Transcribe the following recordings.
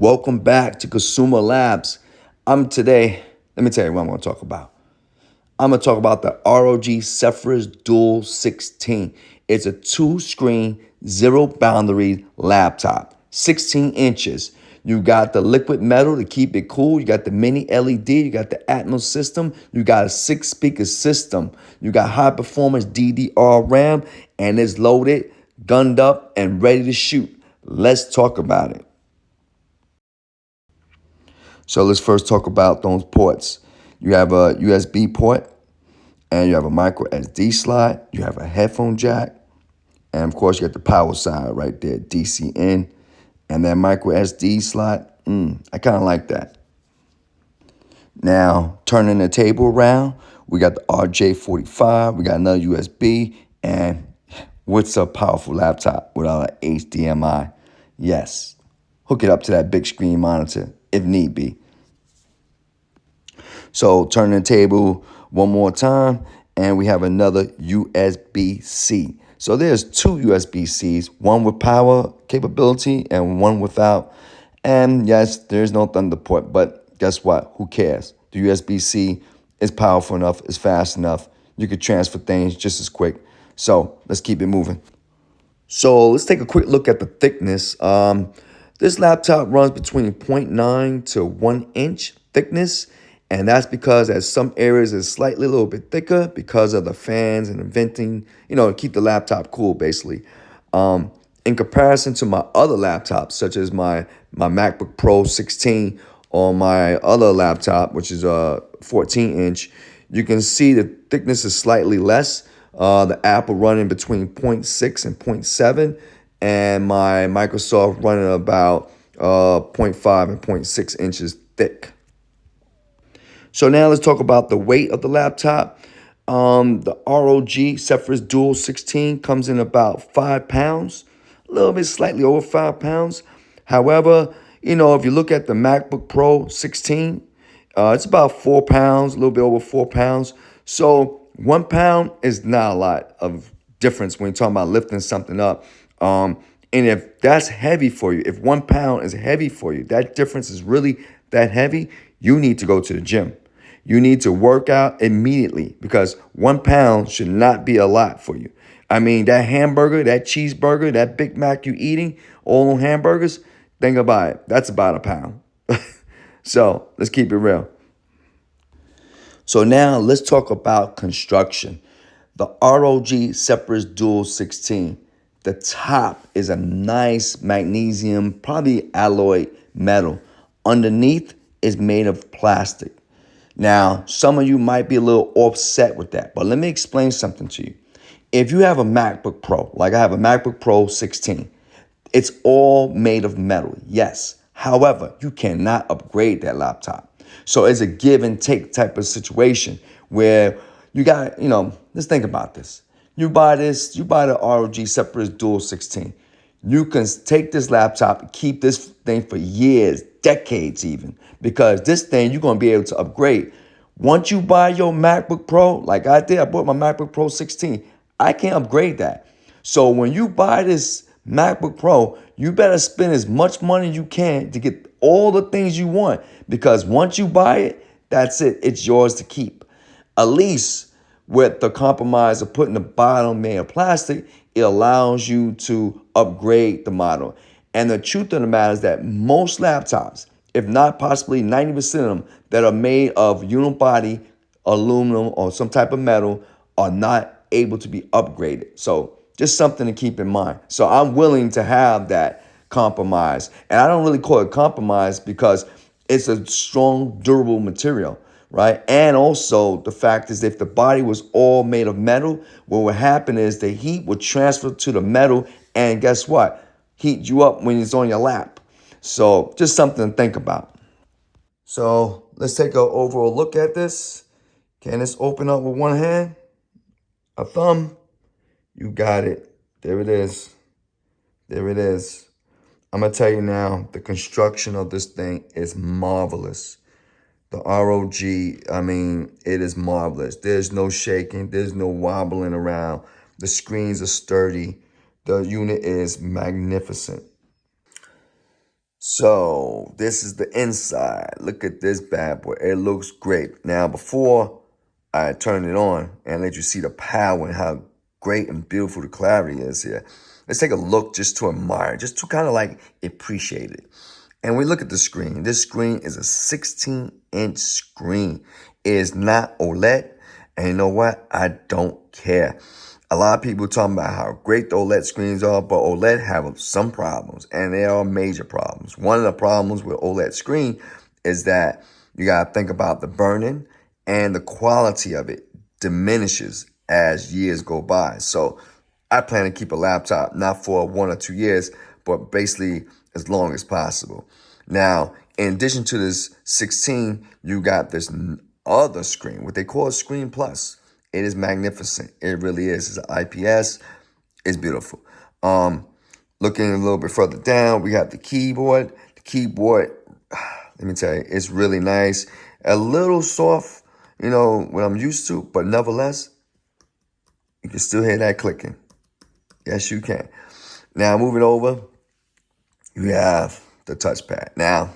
Welcome back to Consumer Labs. Let me tell you what I'm going to talk about. I'm going to talk about the ROG Zephyrus Duo 16. It's a two-screen, zero-boundary laptop, 16 inches. You got the liquid metal to keep it cool. You got the mini LED. You got the Atmos system. You got a 6-speaker system. You got high-performance DDR RAM, and it's loaded, gunned up, and ready to shoot. Let's talk about it. So let's first talk about those ports. You have a USB port, and you have a micro SD slot. You have a headphone jack, and of course you got the power side right there, DC in, and that micro SD slot. I kind of like that. Now turning the table around, we got the RJ45. We got another USB, and what's a powerful laptop without an HDMI? Yes, hook it up to that big screen monitor if need be. So turn the table one more time, and we have another USB-C. So there's two USB-Cs, one with power capability and one without. And yes, there's no Thunder port, but guess what? Who cares? The USB-C is powerful enough, it's fast enough. You could transfer things just as quick. So let's keep it moving. So let's take a quick look at the thickness. This laptop runs between 0.9 to 1 inch thickness. And that's because at some areas it's slightly a little bit thicker because of the fans and the venting, to keep the laptop cool, basically. In comparison to my other laptops, such as my MacBook Pro 16 or my other laptop, which is a 14-inch, you can see the thickness is slightly less. The Apple running between 0.6 and 0.7, and my Microsoft running about 0.5 and 0.6 inches thick. So now let's talk about the weight of the laptop. The ROG Zephyrus Duo 16 comes in about 5 pounds, a little bit slightly over 5 pounds. However, if you look at the MacBook Pro 16, it's about 4 pounds, a little bit over 4 pounds. So 1 pound is not a lot of difference when you're talking about lifting something up. And if that's heavy for you, if 1 pound is heavy for you, that difference is really that heavy, you need to go to the gym. You need to work out immediately because 1 pound should not be a lot for you. I mean, that hamburger, that cheeseburger, that Big Mac you eating, all on hamburgers, think about it. That's about a pound. So let's keep it real. So now let's talk about construction. The ROG Zephyrus Duo 16. The top is a nice magnesium, probably alloy metal. Underneath is made of plastic. Now, some of you might be a little upset with that, but let me explain something to you. If you have a MacBook Pro, like I have a MacBook Pro 16, it's all made of metal, yes. However, you cannot upgrade that laptop. So it's a give and take type of situation where you got, let's think about this. You buy the ROG Zephyrus Duo 16. You can take this laptop and keep this thing for years, decades even, because this thing you're going to be able to upgrade. Once you buy your MacBook Pro, like I did, I bought my MacBook Pro 16, I can't upgrade that. So when you buy this MacBook Pro, you better spend as much money as you can to get all the things you want, because once you buy it, that's it. It's yours to keep. At least with the compromise of putting the bottom made of plastic, it allows you to upgrade the model. And the truth of the matter is that most laptops, if not possibly 90% of them that are made of unibody, aluminum, or some type of metal are not able to be upgraded. So just something to keep in mind. So I'm willing to have that compromise. And I don't really call it compromise because it's a strong, durable material, right? And also the fact is if the body was all made of metal, what would happen is the heat would transfer to the metal, and guess what? Heat you up when it's on your lap. So just something to think about. So let's take an overall look at this. Can this open up with one hand? A thumb? You got it. There it is. There it is. I'm going to tell you now, the construction of this thing is marvelous. The ROG, it is marvelous. There's no shaking. There's no wobbling around. The screens are sturdy. The unit is magnificent. So this is the inside. Look at this bad boy. It looks great. Now before I turn it on and let you see the power and how great and beautiful the clarity is here, let's take a look just to admire, just to kind of like appreciate it. And we look at the screen. This screen is a 16-inch screen. It is not OLED. And you know what? I don't care. A lot of people talking about how great the OLED screens are, but OLED have some problems, and they are major problems. One of the problems with OLED screen is that you got to think about the burn-in, and the quality of it diminishes as years go by. So I plan to keep a laptop not for 1 or 2 years, but basically as long as possible. Now, in addition to this 16, you got this other screen, what they call a Screen Plus. It is magnificent. It really is. It's an IPS. It's beautiful. Looking a little bit further down, we have the keyboard. The keyboard, let me tell you, it's really nice. A little soft, what I'm used to, but nevertheless, you can still hear that clicking. Yes, you can. Now, moving over, you have the touchpad. Now,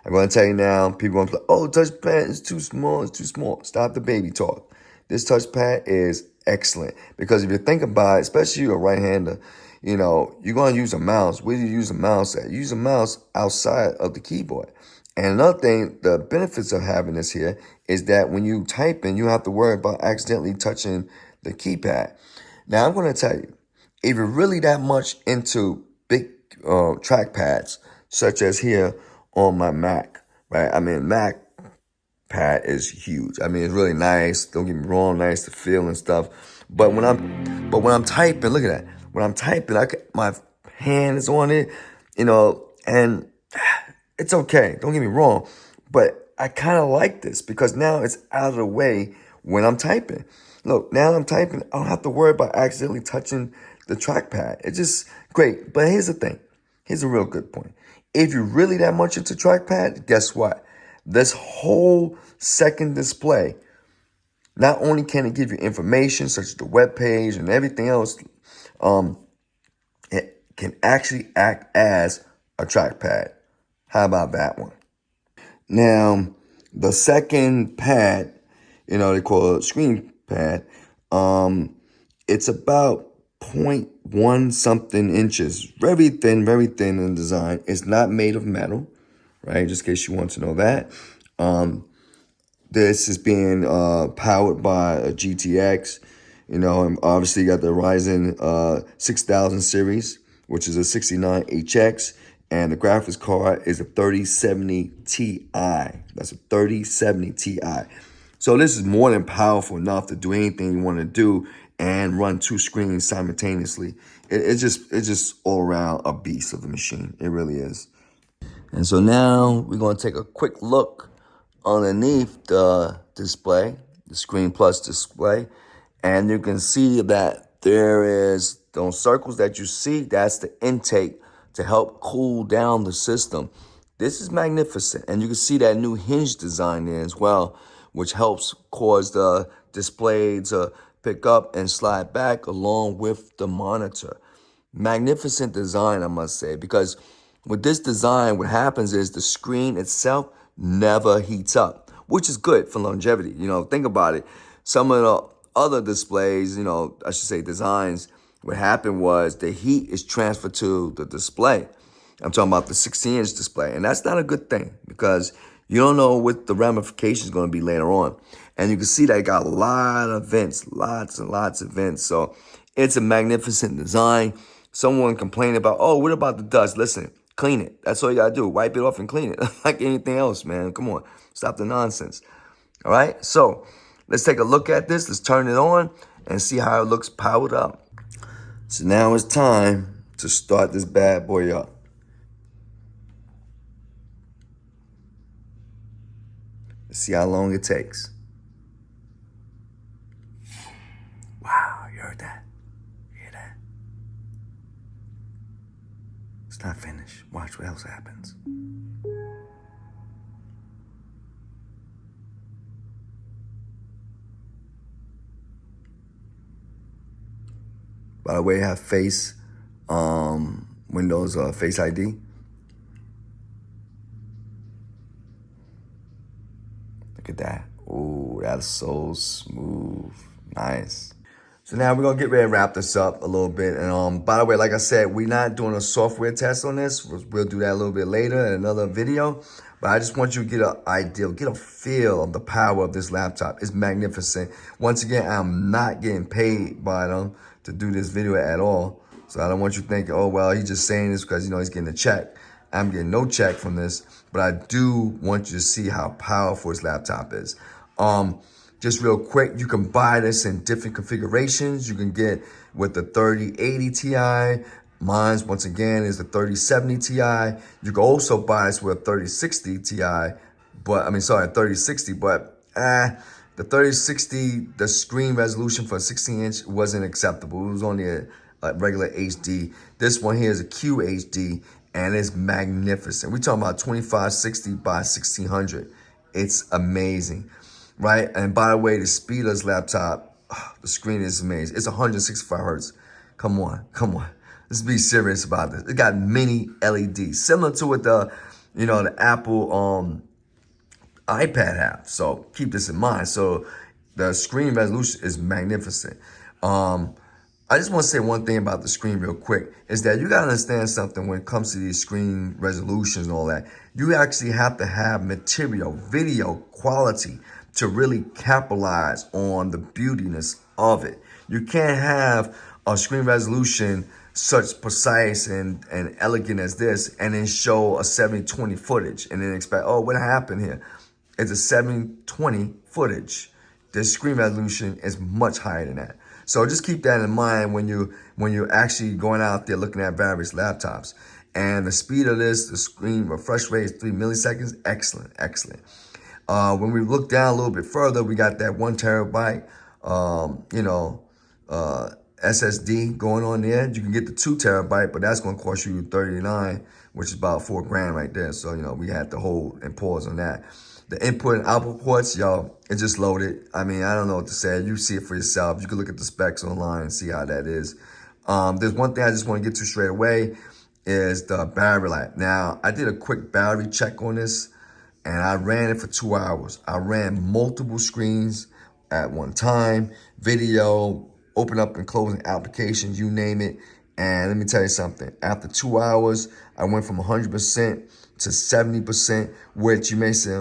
I'm going to tell you now, people are going to be like, oh, touchpad is too small, it's too small. Stop the baby talk. This touchpad is excellent because if you think about it, especially you're a right-hander, you're going to use a mouse. Where do you use a mouse at? You use a mouse outside of the keyboard. And another thing, the benefits of having this here is that when you type in, you don't have to worry about accidentally touching the keypad. Now, I'm going to tell you, if you're really that much into big trackpads, such as here on my Mac, right? I mean, Mac pad is huge. I mean, it's really nice. Don't get me wrong, nice to feel and stuff. But when I'm typing, look at that. When I'm typing, my hand is on it, and it's okay. Don't get me wrong, but I kind of like this because now it's out of the way when I'm typing. Look, now that I'm typing, I don't have to worry about accidentally touching the trackpad. It's just great. But here's the thing. Here's a real good point. If you're really that much into trackpad, guess what? This whole second display, not only can it give you information such as the web page and everything else, it can actually act as a trackpad. How about that one? Now, the second pad, they call it screen pad, it's about point 0.1 something inches. Very thin in design. It's not made of metal, right? Just in case you want to know that. This is being powered by a GTX, and obviously you got the Ryzen 6000 series, which is a 69HX, and the graphics card is a 3070 Ti. That's a 3070 Ti. So this is more than powerful enough to do anything you want to do and run two screens simultaneously. It's just all around a beast of the machine. It really is. And so now we're going to take a quick look underneath the display, the Screen Plus display, and you can see that there is those circles that you see. That's the intake to help cool down the system. This is magnificent, and you can see that new hinge design there as well, which helps cause the display to pick up and slide back along with the monitor. Magnificent design, I must say, because with this design, what happens is the screen itself never heats up, which is good for longevity. Think about it. Some of the other displays, I should say designs, what happened was the heat is transferred to the display. I'm talking about the 16-inch display, and that's not a good thing because you don't know what the ramifications are going to be later on. And you can see that it got a lot of vents, lots and lots of vents. So it's a magnificent design. Someone complained about, oh, what about the dust? Listen, clean it. That's all you got to do. Wipe it off and clean it. Like anything else, man. Come on. Stop the nonsense. All right? So let's take a look at this. Let's turn it on and see how it looks powered up. So now it's time to start this bad boy up. Let's see how long it takes. Wow, you heard that? You hear that? It's not finished. Watch what else happens. By the way, I have Windows Face ID. Look at that. Ooh, that's so smooth. Nice. So now we're gonna get ready to wrap this up a little bit. And by the way, like I said, we're not doing a software test on this. We'll do that a little bit later in another video. But I just want you to get an idea, get a feel of the power of this laptop. It's magnificent. Once again, I'm not getting paid by them to do this video at all. So I don't want you thinking, oh, well, he's just saying this because, he's getting a check. I'm getting no check from this, but I do want you to see how powerful this laptop is. Just real quick, you can buy this in different configurations. You can get with the 3080 Ti. Mine's, once again, is the 3070 Ti. You can also buy this with a 3060 Ti, but, 3060, but the 3060, the screen resolution for a 16-inch wasn't acceptable. It was only a regular HD. This one here is a QHD, and it's magnificent. We're talking about 2560 by 1600. It's amazing, right? And by the way, the speed of this laptop, the screen is amazing. It's 165 hertz. Come on. Let's be serious about this. It got mini LEDs, similar to what the Apple iPad have. So keep this in mind. So the screen resolution is magnificent. I just want to say one thing about the screen real quick, is that you got to understand something when it comes to these screen resolutions and all that. You actually have to have material, video quality to really capitalize on the beautiness of it. You can't have a screen resolution such precise and elegant as this and then show a 7020 footage and then expect, oh, what happened here? It's a 720 footage. The screen resolution is much higher than that. So just keep that in mind when you're actually going out there looking at various laptops. And the speed of this, the screen refresh rate is 3 milliseconds. Excellent. When we look down a little bit further, we got that 1 terabyte, SSD going on there. You can get the 2 terabyte, but that's going to cost you $39, which is about $4,000 right there. So, we had to hold and pause on that. The input and output ports, y'all, it just loaded. I don't know what to say. You see it for yourself. You can look at the specs online and see how that is. There's one thing I just want to get to straight away is the battery life. Now, I did a quick battery check on this, and I ran it for 2 hours. I ran multiple screens at one time, video, open up and closing applications, you name it. And let me tell you something. After 2 hours, I went from 100% to 70%, which you may say,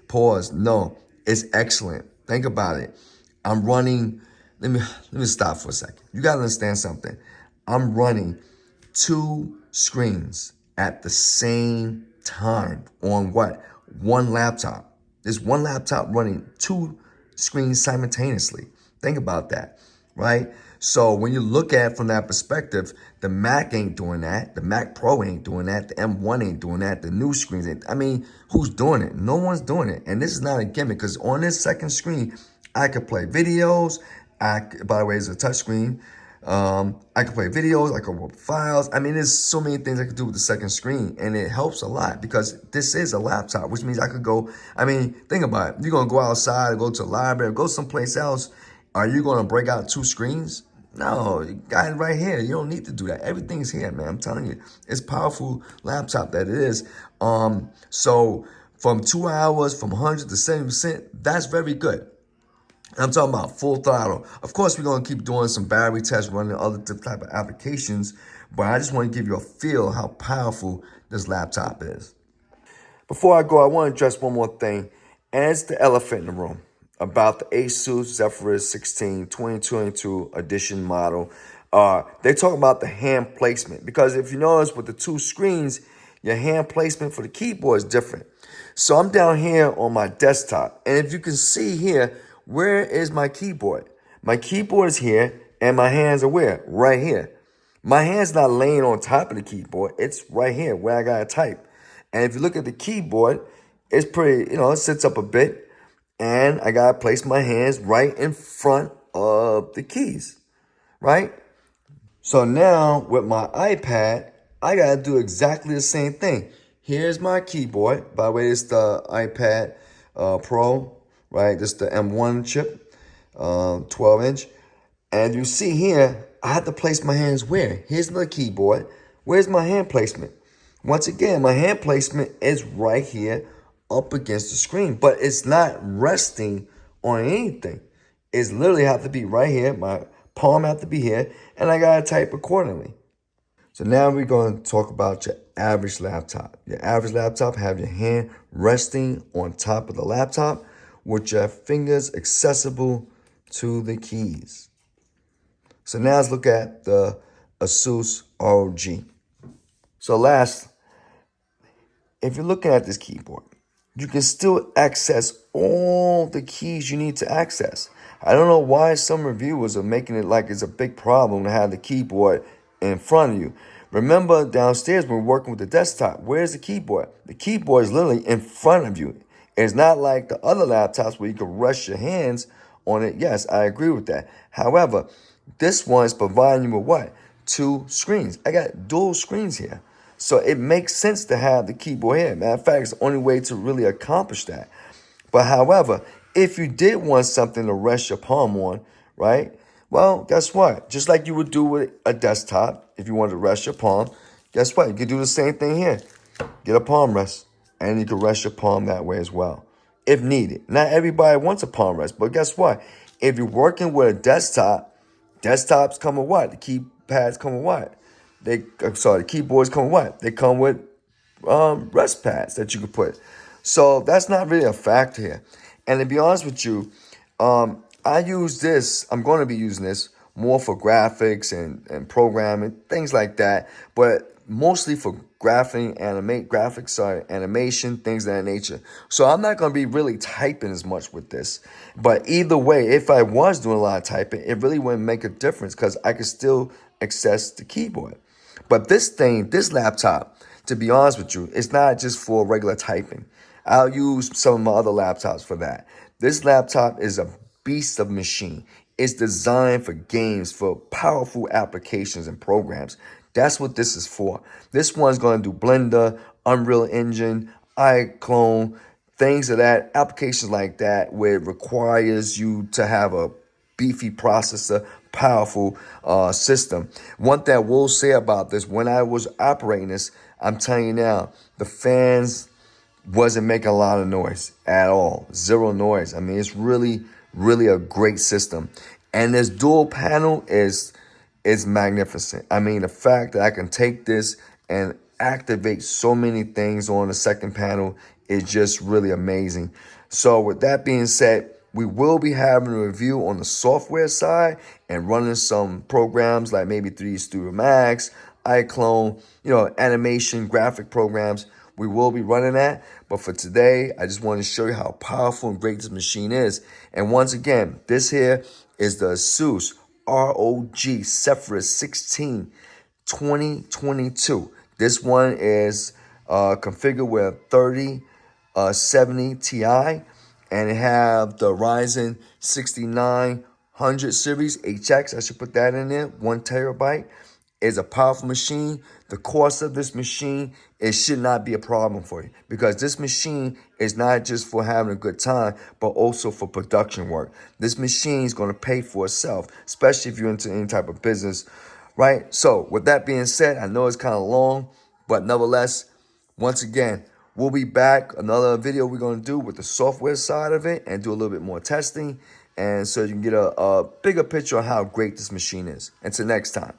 pause. No, it's excellent. Think about it. I'm running, let me stop for a second. You gotta understand something. I'm running 2 screens at the same time on what? One laptop. There's one laptop running 2 screens simultaneously. Think about that, right? So when you look at it from that perspective, the Mac ain't doing that. The Mac Pro ain't doing that. The M1 ain't doing that. The new screens ain't. Who's doing it? No one's doing it. And this is not a gimmick, because on this second screen, I could play videos. By the way, it's a touch screen. I could play videos. I could work files. There's so many things I could do with the second screen, and it helps a lot because this is a laptop, which means I could go. Think about it. You're going to go outside or go to a library or go someplace else. Are you going to break out 2 screens? No, you got it right here. You don't need to do that. Everything's here, man. I'm telling you, it's powerful laptop that it is. So from 2 hours, from 100 to 70%, that's very good. I'm talking about full throttle. Of course, we're going to keep doing some battery tests, running other type of applications, but I just want to give you a feel how powerful this laptop is. Before I go, I want to address one more thing, and it's the elephant in the room about the Asus Zephyrus 16 2022 edition model. They talk about the hand placement, because if you notice with the 2 screens, your hand placement for the keyboard is different. So I'm down here on my desktop, and if you can see here, where is my keyboard? My keyboard is here, and my hands are where? Right here. My hand's not laying on top of the keyboard. It's right here where I gotta type. And if you look at the keyboard, it's pretty, it sits up a bit. And I gotta place my hands right in front of the keys, right? So now with my iPad, I gotta do exactly the same thing. Here's my keyboard. By the way, it's the iPad Pro, right? This is the M1 chip, 12-inch. And you see here, I have to place my hands where? Here's the keyboard. Where's my hand placement? Once again, my hand placement is right here up against the screen, but it's not resting on anything. It's literally have to be right here. My palm have to be here, and I gotta type accordingly. So now we're going to talk about your average laptop. Your average laptop have your hand resting on top of the laptop with your fingers accessible to the keys. So now let's look at the Asus ROG. So last, if you're looking at this keyboard, you can still access all the keys you need to access. I don't know why some reviewers are making it like it's a big problem to have the keyboard in front of you. Remember downstairs when we're working with the desktop, where's the keyboard? The keyboard is literally in front of you. It's not like the other laptops where you can rest your hands on it. Yes, I agree with that. However, this one is providing you with what? Two screens. I got dual screens here. So it makes sense to have the keyboard here. Matter of fact, it's the only way to really accomplish that. But however, if you did want something to rest your palm on, right? Well, guess what? Just like you would do with a desktop, if you wanted to rest your palm, guess what? You could do the same thing here. Get a palm rest, and you can rest your palm that way as well, if needed. Not everybody wants a palm rest, but guess what? If you're working with a desktop, desktops come with what? The keypads come with what? The keyboards come with what? They come with rest pads that you could put. So that's not really a factor here. And to be honest with you, I use this, I'm going to be using this more for graphics and programming, things like that, but mostly for animation, things of that nature. So I'm not going to be really typing as much with this. But either way, if I was doing a lot of typing, it really wouldn't make a difference because I could still access the keyboard. But this laptop, to be honest with you, it's not just for regular typing. I'll use some of my other laptops for that. This laptop is a beast of a machine. It's designed for games, for powerful applications and programs. That's what this is for. This one's going to do Blender, Unreal Engine, iClone, things of that, applications like that, where it requires you to have a beefy processor, powerful system. One thing I will say about this, when I was operating this, I'm telling you now, the fans wasn't making a lot of noise at all. Zero noise. I mean, it's really, really a great system. And this dual panel is magnificent. I mean, the fact that I can take this and activate so many things on the second panel is just really amazing. So with that being said, we will be having a review on the software side and running some programs like maybe 3D Studio Max, iClone, animation, graphic programs. We will be running that. But for today, I just want to show you how powerful and great this machine is. And once again, this here is the Asus ROG Zephyrus 16 2022. This one is configured with 3070 Ti, and it have the Ryzen 6900 series HX. I should put that in there. 1 terabyte. Is a powerful machine. The cost of this machine, it should not be a problem for you because this machine is not just for having a good time, but also for production work. This machine is going to pay for itself, especially if you're into any type of business, right? So with that being said, I know it's kind of long, but nevertheless, once again, we'll be back. Another video we're going to do with the software side of it and do a little bit more testing. And so you can get a bigger picture of how great this machine is. Until next time.